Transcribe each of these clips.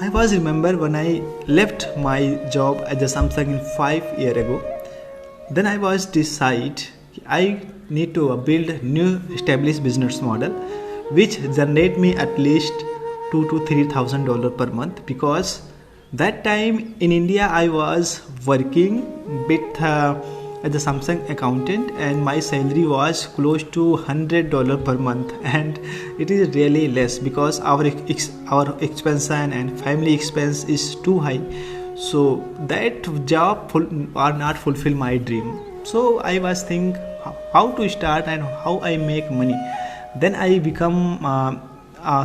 I was remember when I left my job at the Samsung in 5 years ago. Then I was decide I need to build new established business model which generate me at least $2,000 to $3,000 per month, because that time in India I was working with as a Samsung accountant and my salary was close to $100 per month, and it is really less because our expense and family expense is too high. So that job are not fulfill my dream. So I was think how to start and how I make money. Then I become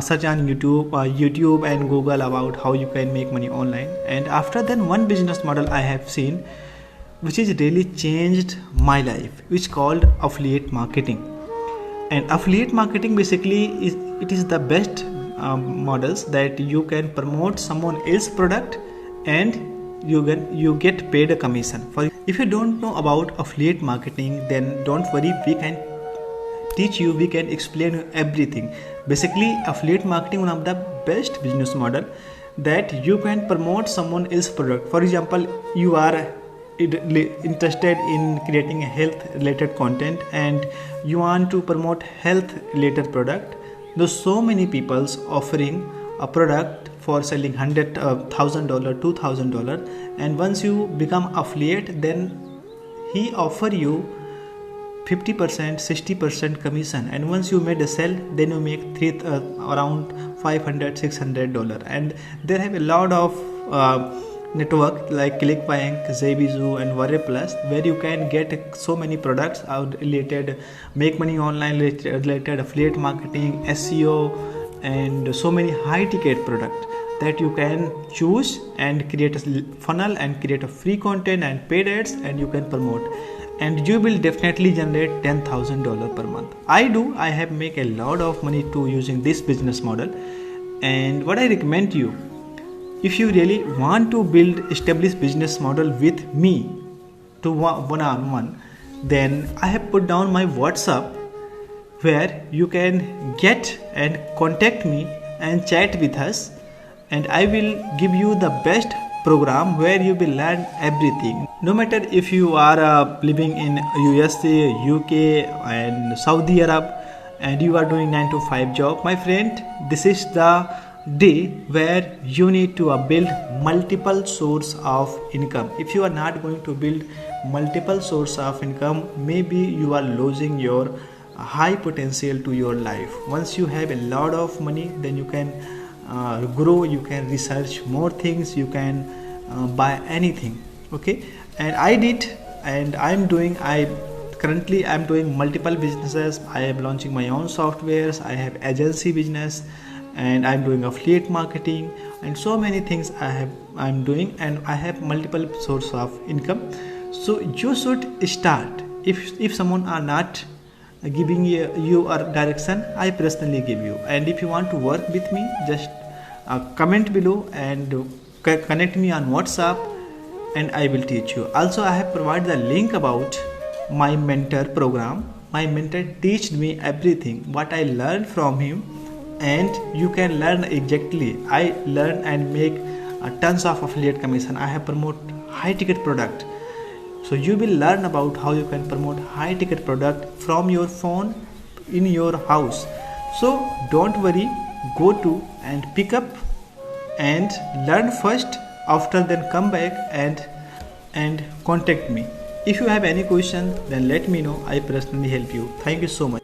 search on YouTube and Google about how you can make money online. And after then, one business model I have seen which is really changed my life, which called affiliate marketing. And affiliate marketing basically is the best models that you can promote someone else's product and you get paid a commission. For if you don't know about affiliate marketing, then don't worry, we can teach you, we can explain you everything. Basically, affiliate marketing one of the best business model that you can promote someone else's product. For example, you are interested in creating a health related content and you want to promote health related product. There's so many people offering a product for selling $100,000, $2,000, and once you become affiliate, then he offer you 50%, 60% commission, and once you made a sell, then you make around $500, $600. And there have a lot of network like ClickBank, Zebizu and Warrior Plus, where you can get so many products out related, make money online related affiliate marketing, SEO, and so many high ticket products that you can choose and create a funnel and create a free content and paid ads, and you can promote, and you will definitely generate $10,000 per month. I have make a lot of money to using this business model. And what I recommend you, if you really want to build established business model with me to one-on-one, then I have put down my WhatsApp where you can get and contact me and chat with us, and I will give you the best program where you will learn everything. No matter if you are living in USA, UK and Saudi Arab and you are doing 9 to 5 job, my friend, this is the day where you need to build multiple source of income. If you are not going to build multiple source of income, maybe you are losing your high potential to your life. Once you have a lot of money, then you can grow, you can research more things, you can buy anything. Okay, and I did, and I'm doing multiple businesses. I am launching my own softwares, I have agency business, and I'm doing affiliate marketing, and so many things I'm doing, and I have multiple sources of income. So you should start. If someone are not giving you a direction, I personally give you. And if you want to work with me, just comment below and connect me on WhatsApp, and I will teach you. Also, I have provided the link about my mentor program. My mentor teached me everything what I learned from him, and you can learn exactly. I learn and make tons of affiliate commission. I have promote high ticket product, so you will learn about how you can promote high ticket product from your phone in your house. So don't worry, go to and pick up and learn first, after then come back and contact me. If you have any question, then let me know. I personally help you. Thank you so much.